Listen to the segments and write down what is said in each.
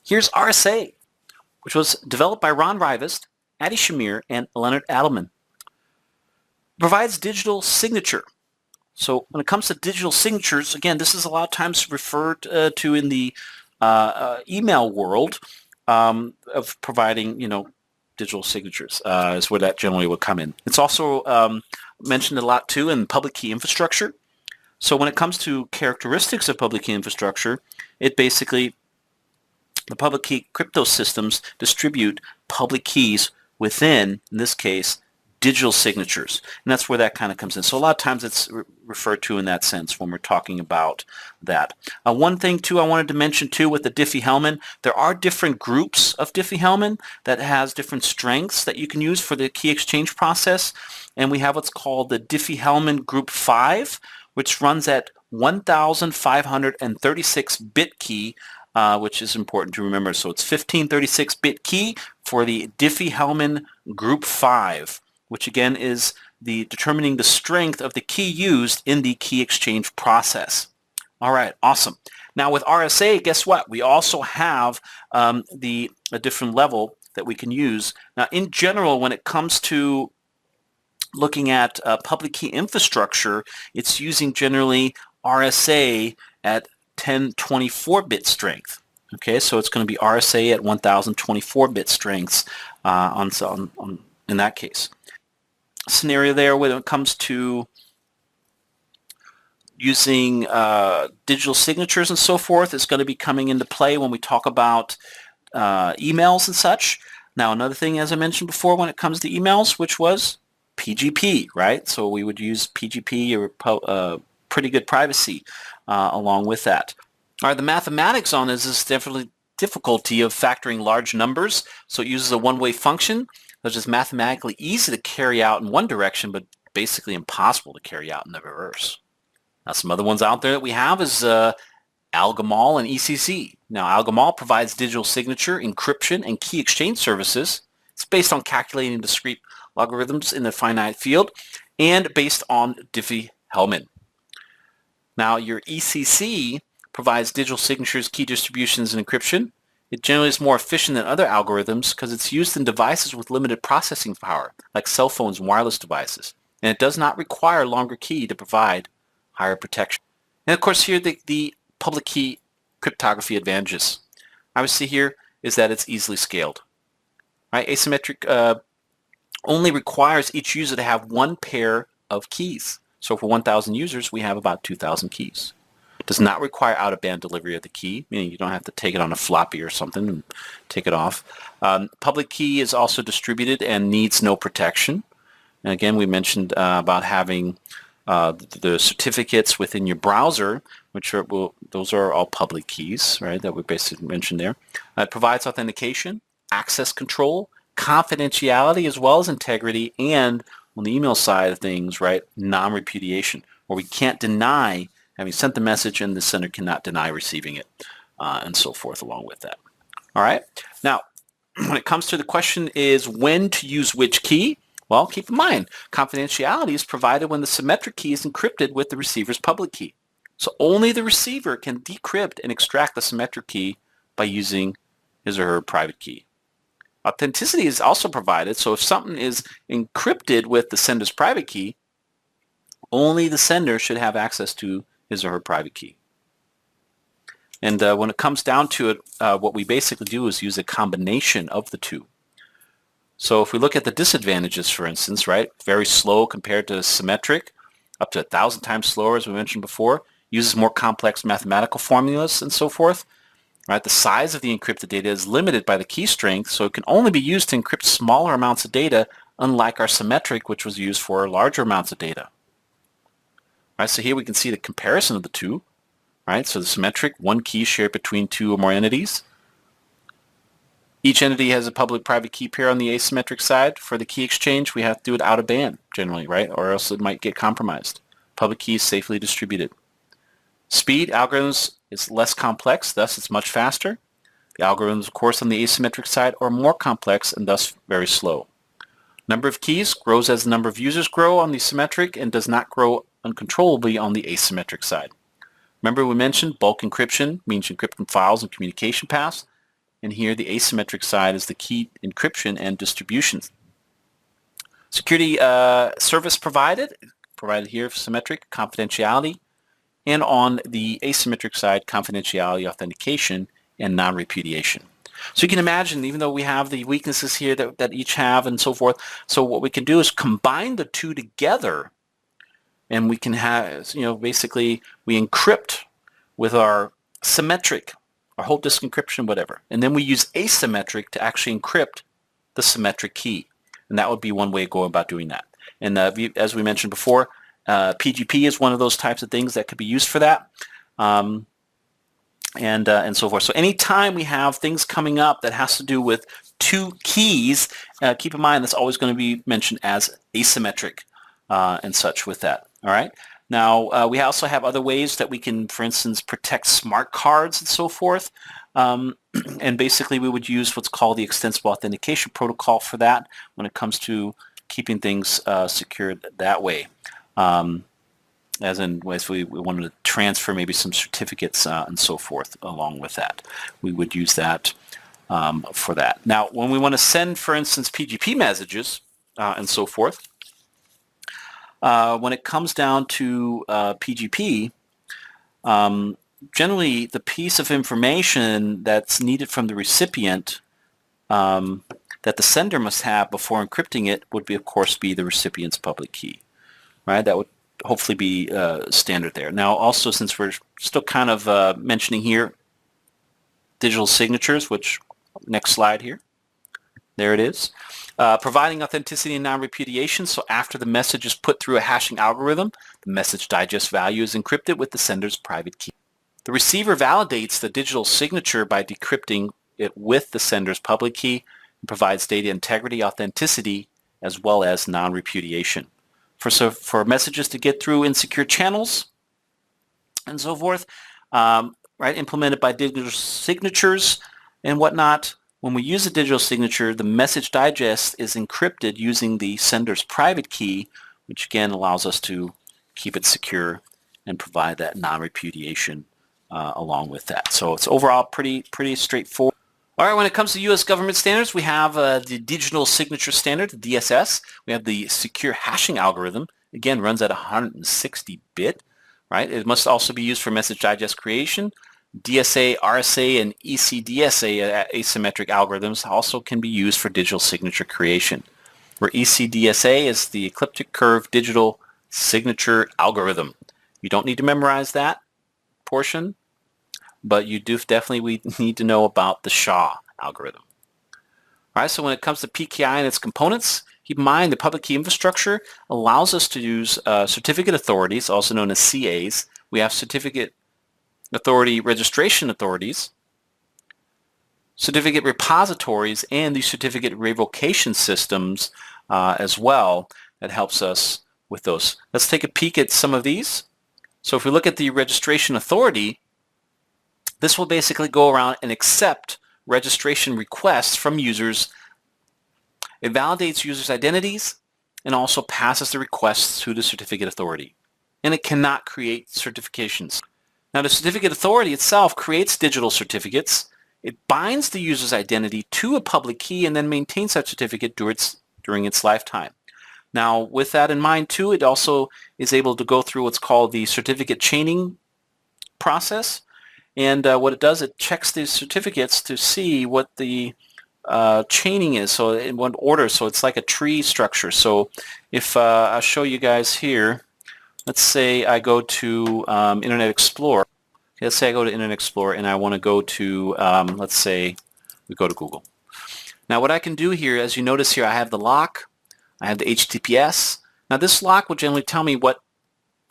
Here's RSA, which was developed by Ron Rivest, Adi Shamir, and Leonard Adelman. It provides digital signature. So when it comes to digital signatures, again, this is a lot of times referred to in the email world of providing, digital signatures is where that generally would come in. It's also mentioned a lot too in public key infrastructure. So when it comes to characteristics of public key infrastructure, it basically, the public key crypto systems distribute public keys within, in this case, digital signatures. And that's where that kind of comes in. So a lot of times it's referred to in that sense when we're talking about that. One thing too I wanted to mention too with the Diffie-Hellman, there are different groups of Diffie-Hellman that has different strengths that you can use for the key exchange process. And we have what's called the Diffie-Hellman Group 5, which runs at 1,536 bit key, which is important to remember. So it's 1536 bit key for the Diffie-Hellman Group 5, which again is determining the strength of the key used in the key exchange process. All right, awesome. Now with RSA, guess what? We also have a different level that we can use. Now in general, when it comes to looking at public key infrastructure, it's using generally RSA at 1024-bit strength. Okay, so it's going to be RSA at 1024-bit strengths in that case. Scenario there when it comes to using digital signatures and so forth is going to be coming into play when we talk about emails and such. Now another thing, as I mentioned before, when it comes to emails, which was PGP, right? So we would use PGP or pretty good privacy along with that. All right, the mathematics on this is definitely difficulty of factoring large numbers. So it uses a one-way function that's just mathematically easy to carry out in one direction, but basically impossible to carry out in the reverse. Now some other ones out there that we have is Algol and ECC. Now Algol provides digital signature, encryption, and key exchange services. It's based on calculating discrete logarithms in a finite field and based on Diffie-Hellman. Now your ECC provides digital signatures, key distributions, and encryption. It generally is more efficient than other algorithms because it's used in devices with limited processing power, like cell phones and wireless devices. And it does not require a longer key to provide higher protection. And of course here the public key cryptography advantages. Obviously here is that it's easily scaled. Right? Asymmetric only requires each user to have one pair of keys. So for 1,000 users, we have about 2,000 keys. Does not require out-of-band delivery of the key, meaning you don't have to take it on a floppy or something and take it off. Public key is also distributed and needs no protection. And again, we mentioned about having the certificates within your browser, which are, those are all public keys, right, that we basically mentioned there. It provides authentication, access control, confidentiality, as well as integrity, and on the email side of things, right, non-repudiation, where we can't deny having sent the message and the sender cannot deny receiving it, and so forth along with that. All right. Now, when it comes to the question is when to use which key, well, keep in mind, confidentiality is provided when the symmetric key is encrypted with the receiver's public key. So only the receiver can decrypt and extract the symmetric key by using his or her private key. Authenticity is also provided, so if something is encrypted with the sender's private key, only the sender should have access to his or her private key. And when it comes down to it, what we basically do is use a combination of the two. So if we look at the disadvantages, for instance, right, very slow compared to symmetric, up to 1,000 times slower, as we mentioned before, uses more complex mathematical formulas and so forth. Right, the size of the encrypted data is limited by the key strength, so it can only be used to encrypt smaller amounts of data, unlike our symmetric, which was used for larger amounts of data. Right, so here we can see the comparison of the two. Right, so the symmetric, one key shared between two or more entities. Each entity has a public-private key pair on the asymmetric side. For the key exchange, we have to do it out of band, generally, right, or else it might get compromised. Public key is safely distributed. Speed, algorithms is less complex, thus it's much faster. The algorithms, of course, on the asymmetric side are more complex and thus very slow. Number of keys grows as the number of users grow on the symmetric and does not grow uncontrollably on the asymmetric side. Remember we mentioned bulk encryption means encrypting files and communication paths. and here the asymmetric side is the key encryption and distribution. Security service provided here, symmetric, confidentiality, and on the asymmetric side, confidentiality, authentication, and non-repudiation. So you can imagine, even though we have the weaknesses here that each have and so forth, so what we can do is combine the two together, and we can have, basically we encrypt with our symmetric, our whole disk encryption, whatever, and then we use asymmetric to actually encrypt the symmetric key, and that would be one way of going about doing that. And as we mentioned before, PGP is one of those types of things that could be used for that, and so forth. So anytime we have things coming up that has to do with two keys, keep in mind that's always going to be mentioned as asymmetric and such with that. All right. Now we also have other ways that we can, for instance, protect smart cards and so forth. And basically we would use what's called the extensible authentication protocol for that when it comes to keeping things secured that way. As in, if we wanted to transfer maybe some certificates and so forth along with that, we would use that for that. Now, when we want to send, for instance, PGP messages and so forth, when it comes down to PGP, generally the piece of information that's needed from the recipient that the sender must have before encrypting it would be, of course, be the recipient's public key. Right? That would hopefully be standard there. Now, also, since we're still kind of mentioning here digital signatures, which next slide here, there it is. Providing authenticity and non-repudiation. So after the message is put through a hashing algorithm, the message digest value is encrypted with the sender's private key. The receiver validates the digital signature by decrypting it with the sender's public key and provides data integrity, authenticity, as well as non-repudiation. For messages to get through insecure channels and so forth, right, implemented by digital signatures and whatnot, when we use a digital signature, the message digest is encrypted using the sender's private key, which again allows us to keep it secure and provide that non-repudiation along with that. So it's overall pretty straightforward. All right, when it comes to U.S. government standards, we have the Digital Signature Standard, the DSS. We have the Secure Hashing Algorithm. Again, runs at 160-bit, right? It must also be used for message digest creation. DSA, RSA, and ECDSA asymmetric algorithms also can be used for digital signature creation, where ECDSA is the ecliptic curve digital signature algorithm. You don't need to memorize that portion, but you do definitely need to know about the SHA algorithm. All right, so when it comes to PKI and its components, keep in mind the public key infrastructure allows us to use certificate authorities, also known as CAs. We have certificate authority registration authorities, certificate repositories, and the certificate revocation systems as well that helps us with those. Let's take a peek at some of these. So if we look at the registration authority, this will basically go around and accept registration requests from users. It validates users' identities and also passes the requests to the certificate authority. And it cannot create certifications. Now, the certificate authority itself creates digital certificates. It binds the user's identity to a public key and then maintains that certificate during its lifetime. Now, with that in mind, too, it also is able to go through what's called the certificate chaining process. And what it does, it checks these certificates to see what the chaining is, so in what order. So it's like a tree structure. So if I'll show you guys here, let's say I go to Internet Explorer. Okay, let's say I go to Internet Explorer and I want to go to, let's say we go to Google. Now what I can do here, as you notice here, I have the lock, I have the HTTPS. Now this lock will generally tell me what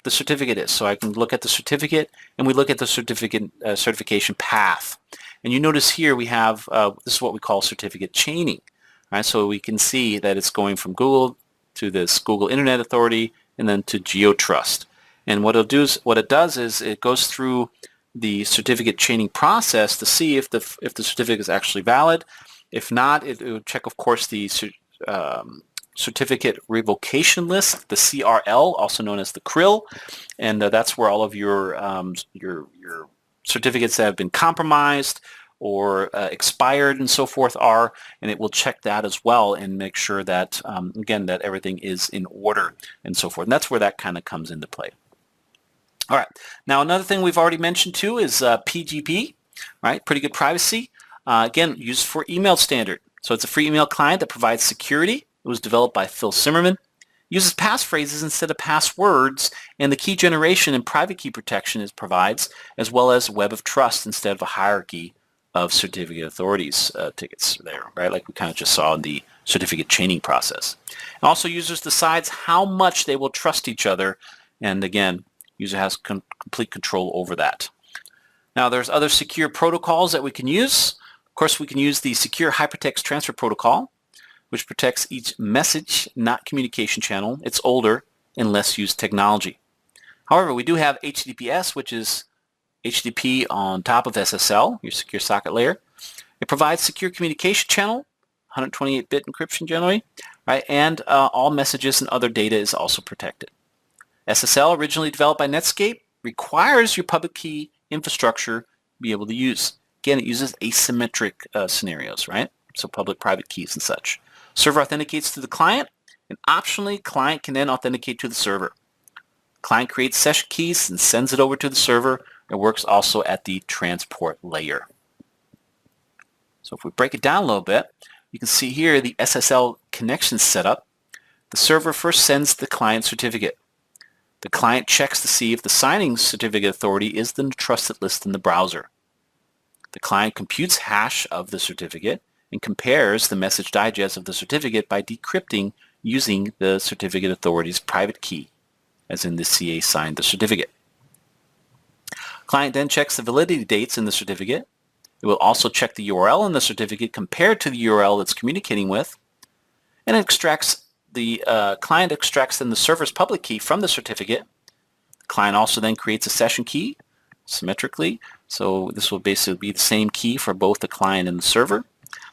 the certificate is. So I can look at the certificate and we look at the certificate certification path. And you notice here we have, this is what we call certificate chaining. Right? So we can see that it's going from Google to this Google Internet Authority and then to GeoTrust. And what it does is it goes through the certificate chaining process to see if the certificate is actually valid. If not, it will check, of course, the certificate revocation list, the CRL, also known as the CRIL, and that's where all of your certificates that have been compromised or expired and so forth are, and it will check that as well and make sure that, again, that everything is in order and so forth. And that's where that kind of comes into play. All right. Now, another thing we've already mentioned too is PGP, right? Pretty good privacy. Again, used for email standard. So it's a free email client that provides security. It was developed by Phil Zimmerman. Uses passphrases instead of passwords, and the key generation and private key protection it provides, as well as web of trust instead of a hierarchy of certificate authorities tickets there, right? Like we kind of just saw in the certificate chaining process. And also, users decides how much they will trust each other, and again, user has complete control over that. Now, there's other secure protocols that we can use. Of course, we can use the Secure Hypertext Transfer Protocol, which protects each message, not communication channel. It's older and less used technology. However, we do have HTTPS, which is HTTP on top of SSL, your secure socket layer. It provides secure communication channel, 128-bit encryption generally, right? And all messages and other data is also protected. SSL, originally developed by Netscape, requires your public key infrastructure to be able to use. Again, it uses asymmetric scenarios, right? So public-private keys and such. Server authenticates to the client, and optionally, client can then authenticate to the server. Client creates session keys and sends it over to the server. It works also at the transport layer. So if we break it down a little bit, you can see here the SSL connection setup. The server first sends the client certificate. The client checks to see if the signing certificate authority is the trusted list in the browser. The client computes hash of the certificate and compares the message digest of the certificate by decrypting using the certificate authority's private key, as in the CA signed the certificate. Client then checks the validity dates in the certificate. It will also check the URL in the certificate compared to the URL it's communicating with, and the client extracts then the server's public key from the certificate. The client also then creates a session key symmetrically, so this will basically be the same key for both the client and the server.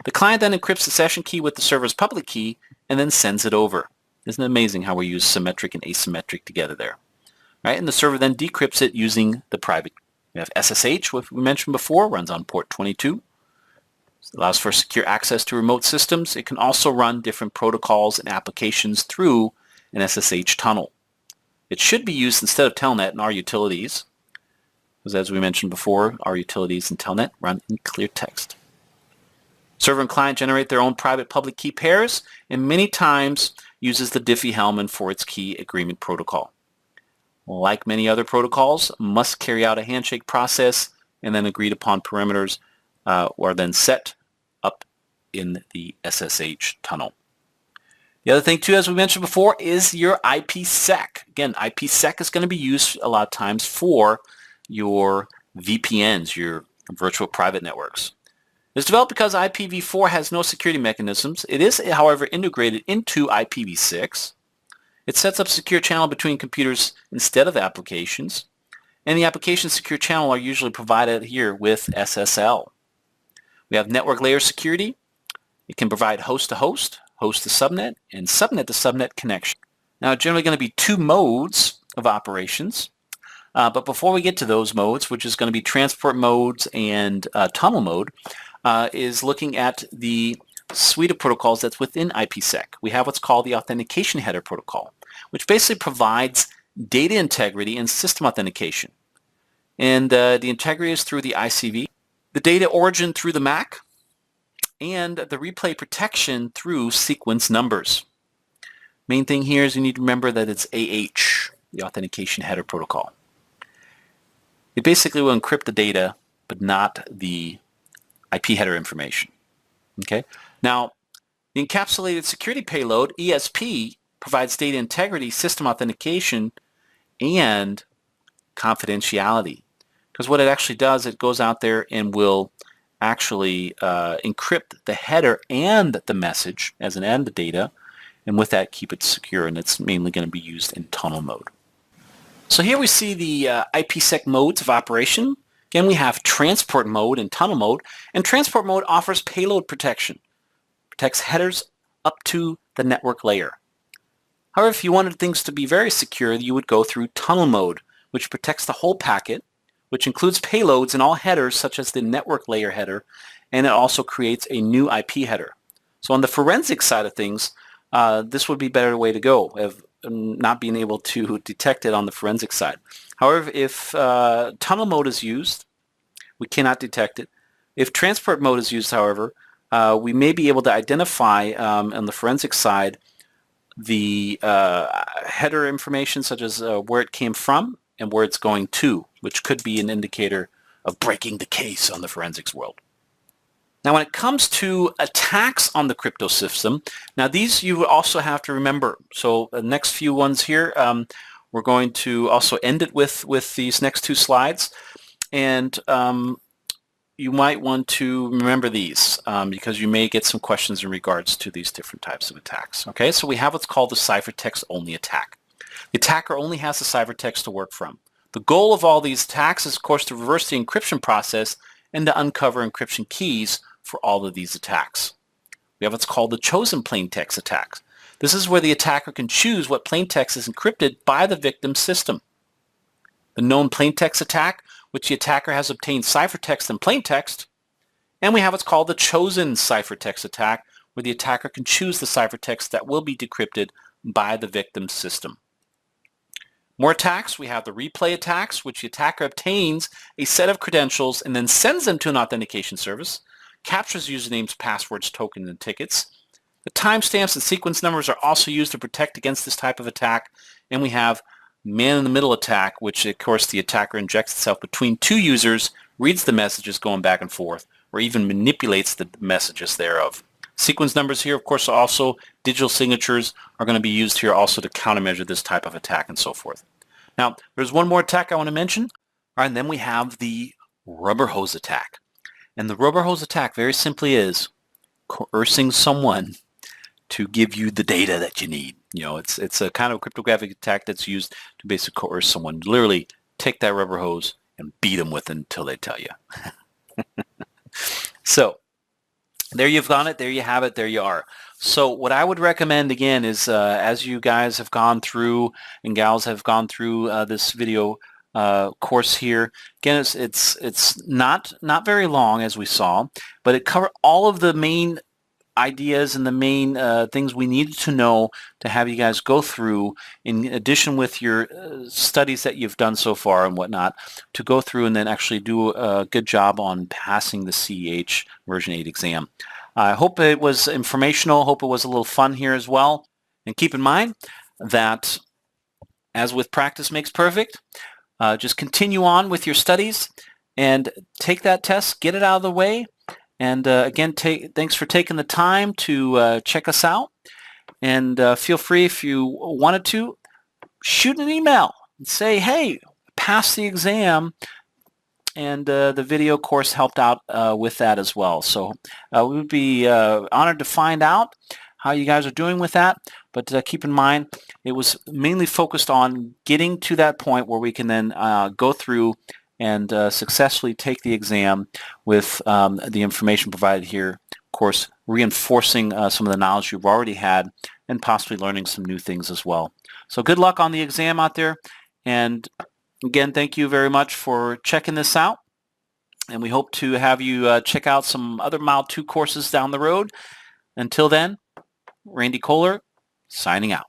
The client then encrypts the session key with the server's public key and then sends it over. Isn't it amazing how we use symmetric and asymmetric together there? Right? And the server then decrypts it using the private. We have SSH, which we mentioned before, runs on port 22. It allows for secure access to remote systems. It can also run different protocols and applications through an SSH tunnel. It should be used instead of Telnet in our utilities, because as we mentioned before, our utilities and Telnet run in clear text. Server and client generate their own private public key pairs, and many times uses the Diffie-Hellman for its key agreement protocol. Like many other protocols, must carry out a handshake process, and then agreed upon parameters are then set up in the SSH tunnel. The other thing too, as we mentioned before, is your IPsec. Again, IPsec is going to be used a lot of times for your VPNs, your virtual private networks. It's developed because IPv4 has no security mechanisms. It is, however, integrated into IPv6. It sets up secure channel between computers instead of applications. And the application secure channel are usually provided here with SSL. We have network layer security. It can provide host-to-host, host-to-subnet, and subnet-to-subnet connection. Now, generally going to be two modes of operations. But before we get to those modes, which is going to be transport modes and tunnel mode, is looking at the suite of protocols that's within IPsec. We have what's called the authentication header protocol, which basically provides data integrity and system authentication. And the integrity is through the ICV, the data origin through the MAC, and the replay protection through sequence numbers. Main thing here is you need to remember that it's AH, the authentication header protocol. It basically will encrypt the data, but not the IP header information. Okay. Now, the encapsulated security payload, ESP, provides data integrity, system authentication, and confidentiality. Because what it actually does, it goes out there and will actually encrypt the header and the message as an and the data, and with that keep it secure, and it's mainly going to be used in tunnel mode. So here we see the IPsec modes of operation. Again, we have transport mode and tunnel mode, and transport mode offers payload protection. Protects headers up to the network layer. However, if you wanted things to be very secure, you would go through tunnel mode, which protects the whole packet, which includes payloads in all headers such as the network layer header, and it also creates a new IP header. So on the forensic side of things, this would be a better way to go, of not being able to detect it on the forensic side. However, if tunnel mode is used, we cannot detect it. If transport mode is used, however, we may be able to identify on the forensic side the header information, such as where it came from and where it's going to, which could be an indicator of breaking the case on the forensics world. Now, when it comes to attacks on the crypto system, now these you also have to remember. So the next few ones here, we're going to also end it with these next two slides. And you might want to remember these because you may get some questions in regards to these different types of attacks. Okay, so we have what's called the ciphertext only attack. The attacker only has the ciphertext to work from. The goal of all these attacks is, of course, to reverse the encryption process and to uncover encryption keys for all of these attacks. We have what's called the chosen plaintext attack. This is where the attacker can choose what plaintext is encrypted by the victim system. The known plaintext attack, which the attacker has obtained ciphertext and plaintext, and we have what's called the chosen ciphertext attack, where the attacker can choose the ciphertext that will be decrypted by the victim system. More attacks, we have the replay attacks, which the attacker obtains a set of credentials and then sends them to an authentication service, captures usernames, passwords, tokens, and tickets. The timestamps and sequence numbers are also used to protect against this type of attack, and we have man-in-the-middle attack, which of course the attacker injects itself between two users, reads the messages going back and forth, or even manipulates the messages thereof. Sequence numbers here, of course, are also digital signatures are going to be used here also to countermeasure this type of attack and so forth. Now, there's one more attack I want to mention, and then we have the rubber hose attack. And the rubber hose attack very simply is coercing someone to give you the data that you need. You know, it's a kind of cryptographic attack that's used to basically coerce someone. Literally take that rubber hose and beat them with it until they tell you. So there you've got it. There you have it. There you are. So what I would recommend again is as you guys have gone through and gals have gone through this video course here, again, it's not very long as we saw, but it covered all of the main ideas and the main things we needed to know to have you guys go through, in addition with your studies that you've done so far and whatnot, to go through and then actually do a good job on passing the CEH version 8 exam. I hope it was informational. Hope it was a little fun here as well. And keep in mind that, as with practice makes perfect, just continue on with your studies and take that test, get it out of the way. And again, thanks for taking the time to check us out. And feel free, if you wanted to, shoot an email and say, hey, pass the exam. And the video course helped out with that as well. So we would be honored to find out how you guys are doing with that. But keep in mind, it was mainly focused on getting to that point where we can then go through and successfully take the exam with the information provided here. Of course, reinforcing some of the knowledge you've already had and possibly learning some new things as well. So good luck on the exam out there. And again, thank you very much for checking this out. And we hope to have you check out some other Mile 2 courses down the road. Until then, Randy Kohler signing out.